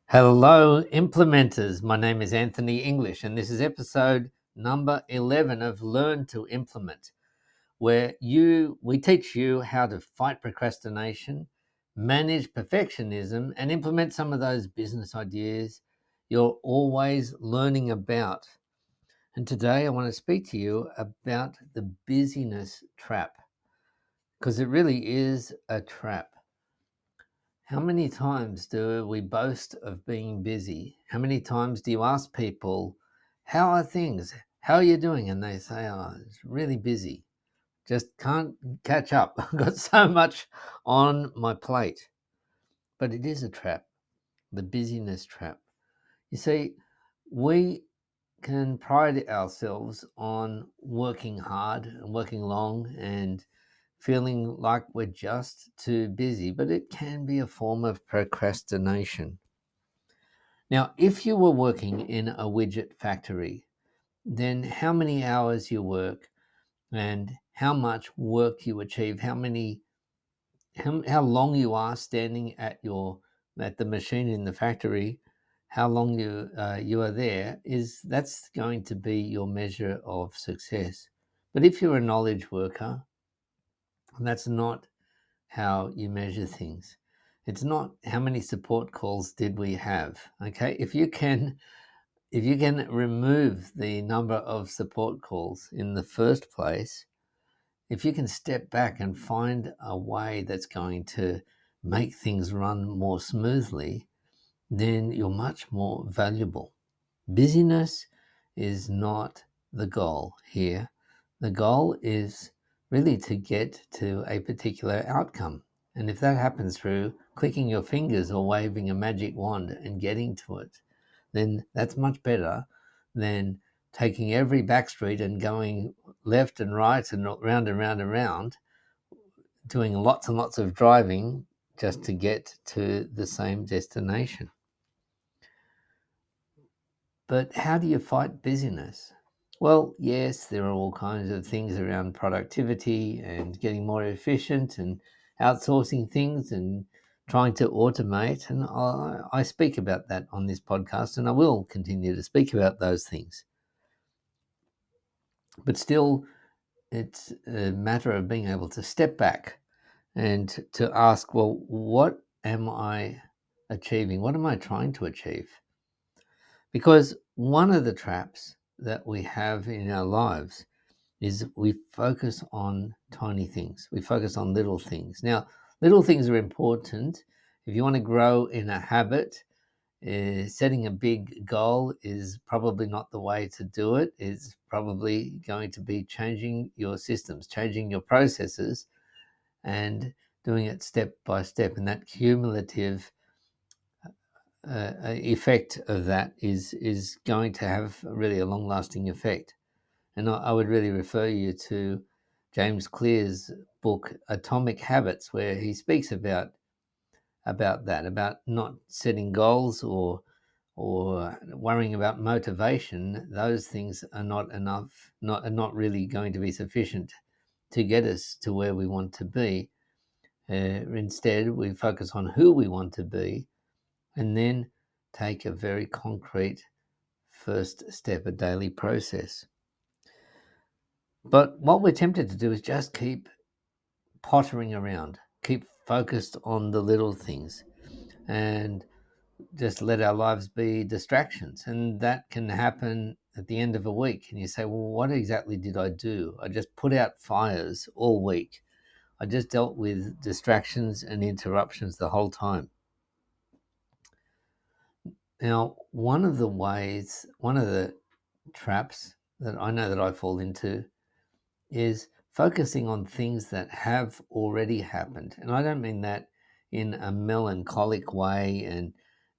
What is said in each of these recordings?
Hello, implementers. My name is Anthony English, and this is episode number 11 of Learn to Implement, where we teach you how to fight procrastination, manage perfectionism, and implement some of those business ideas you're always learning about. And today I want to speak to you about the busyness trap, because it really is a trap. How many times do we boast of being busy? How many times do you ask people, how are things? How are you doing? And they say, oh, it's really busy. Just can't catch up. I've got so much on my plate. But it is a trap, the busyness trap. You see, we can pride ourselves on working hard and working long and feeling like we're just too busy, but it can be a form of procrastination. Now, if you were working in a widget factory, then how many hours you work and how much work you achieve, how long you are standing at the machine in the factory, how long you are there, that's going to be your measure of success. But if you're a knowledge worker, that's not how you measure things. It's not how many support calls did we have. Okay, if you can remove the number of support calls in the first place, if you can step back and find a way that's going to make things run more smoothly, then you're much more valuable. Busyness is not the goal here. The goal is really to get to a particular outcome. And if that happens through clicking your fingers or waving a magic wand and getting to it, then that's much better than taking every back street and going left and right and round and round and round, doing lots and lots of driving just to get to the same destination. But how do you fight busyness? Well, yes, there are all kinds of things around productivity and getting more efficient and outsourcing things and trying to automate. And I speak about that on this podcast, and I will continue to speak about those things. But still, it's a matter of being able to step back and to ask, well, what am I achieving? What am I trying to achieve? Because one of the traps that we have in our lives is we focus on tiny things. We focus on little things. Now, little things are important. If you want to grow in a habit, setting a big goal is probably not the way to do it. It's probably going to be changing your systems, changing your processes, and doing it step by step. And that cumulative effect of that is going to have really a long-lasting effect. And I would really refer you to James Clear's book Atomic Habits, where he speaks about that, about not setting goals or worrying about motivation. Those things are not enough, are not really going to be sufficient to get us to where we want to be. Instead, we focus on who we want to be, and then take a very concrete first step, a daily process. But what we're tempted to do is just keep pottering around, keep focused on the little things, and just let our lives be distractions. And that can happen at the end of a week. And you say, well, what exactly did I do? I just put out fires all week. I just dealt with distractions and interruptions the whole time. Now, one of the traps that I know that I fall into is focusing on things that have already happened. And I don't mean that in a melancholic way and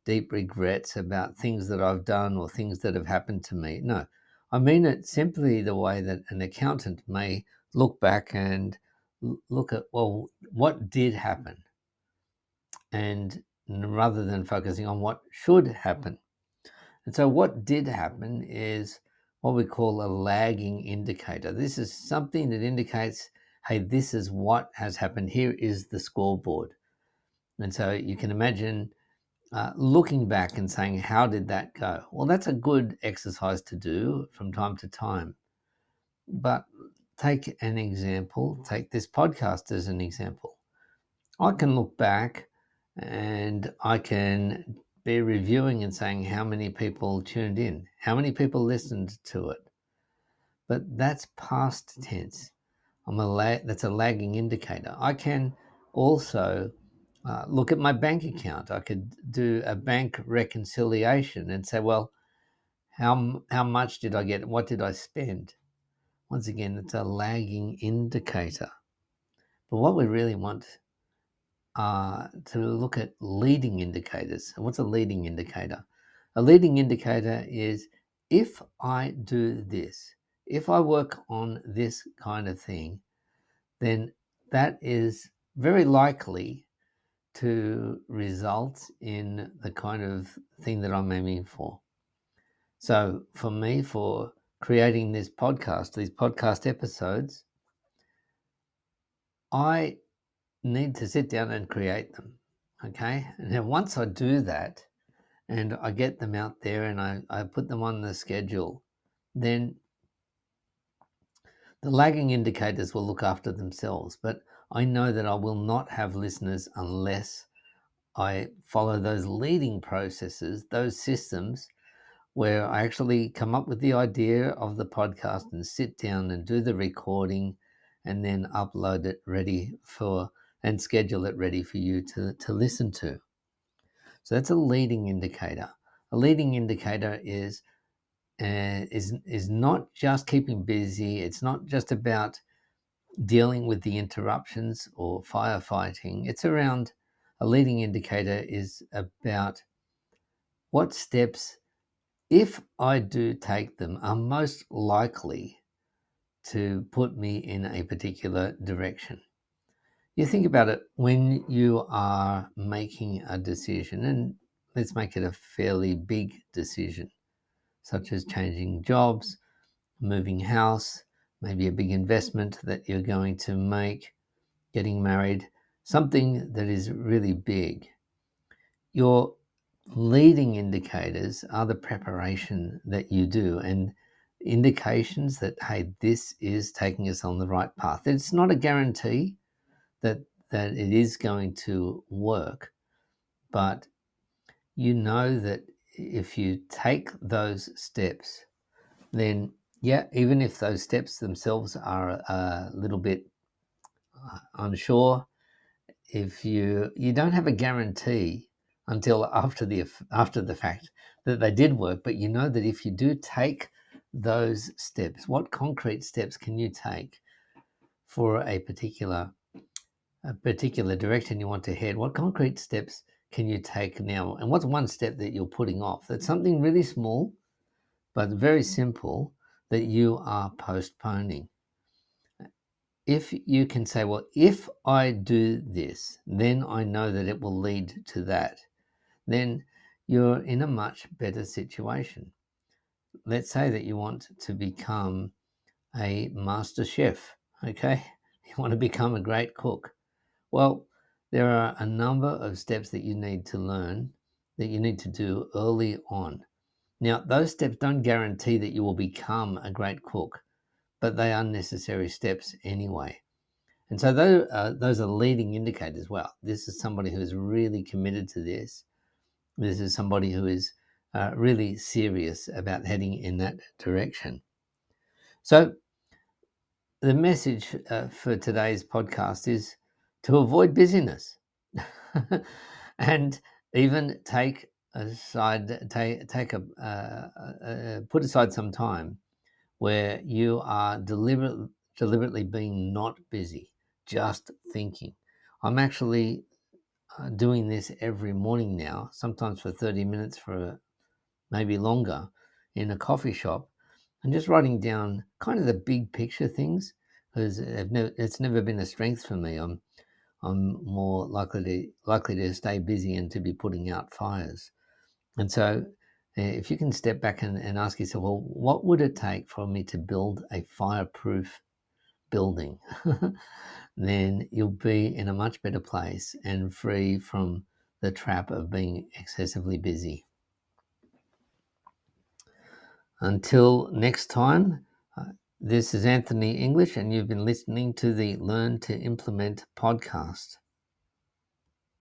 deep regrets about things that I've done or things that have happened to me. No, I mean it simply the way that an accountant may look back and look at, well, what did happen? And rather than focusing on what should happen. And so what did happen is what we call a lagging indicator. This is something that indicates, hey, this is what has happened. Here is the scoreboard. And so you can imagine looking back and saying, how did that go? Well, that's a good exercise to do from time to time. But take an example, take this podcast as an example. I can look back and I can be reviewing and saying how many people tuned in, how many people listened to it. But that's past tense. That's a lagging indicator. I can also look at my bank account. I could do a bank reconciliation and say, well, how much did I get? What did I spend? Once again, it's a lagging indicator. But what we really want to look at leading indicators. What's a leading indicator? A leading indicator is if I do this, if I work on this kind of thing, then that is very likely to result in the kind of thing that I'm aiming for. So for me, for creating this podcast, these podcast episodes, I need to sit down and create them. Okay. And then once I do that and I get them out there and I put them on the schedule, then the lagging indicators will look after themselves. But I know that I will not have listeners unless I follow those leading processes, those systems where I actually come up with the idea of the podcast and sit down and do the recording and then upload it and schedule it ready for you to listen to. So that's a leading indicator. A leading indicator is not just keeping busy. It's not just about dealing with the interruptions or firefighting. It's around a leading indicator is about what steps, if I do take them, are most likely to put me in a particular direction. You think about it when you are making a decision, and let's make it a fairly big decision, such as changing jobs, moving house, maybe a big investment that you're going to make, getting married, something that is really big. Your leading indicators are the preparation that you do and indications that, hey, this is taking us on the right path. It's not a guarantee that it is going to work, but you know that if you take those steps, then yeah, even if those steps themselves are a little bit unsure, if you don't have a guarantee until after the fact that they did work, but you know that if you do take those steps, what concrete steps can you take for a particular direction you want to head? What concrete steps can you take now? And what's one step that you're putting off? That's something really small, but very simple, that you are postponing. If you can say, well, if I do this, then I know that it will lead to that, then you're in a much better situation. Let's say that you want to become a master chef, okay? You want to become a great cook. Well, there are a number of steps that you need to learn, that you need to do early on. Now, those steps don't guarantee that you will become a great cook, but they are necessary steps anyway. And so those are leading indicators. Well, this is somebody who is really committed to this. This is somebody who is really serious about heading in that direction. So the message for today's podcast is to avoid busyness and even put aside some time where you are deliberately being not busy, just thinking. I'm actually doing this every morning now, sometimes for 30 minutes, for maybe longer, in a coffee shop, and just writing down kind of the big picture things, because it's never been a strength for me. I'm more likely to stay busy and to be putting out fires. And so if you can step back and ask yourself, well, what would it take for me to build a fireproof building? Then you'll be in a much better place and free from the trap of being excessively busy. Until next time, this is Anthony English, and you've been listening to the Learn to Implement podcast.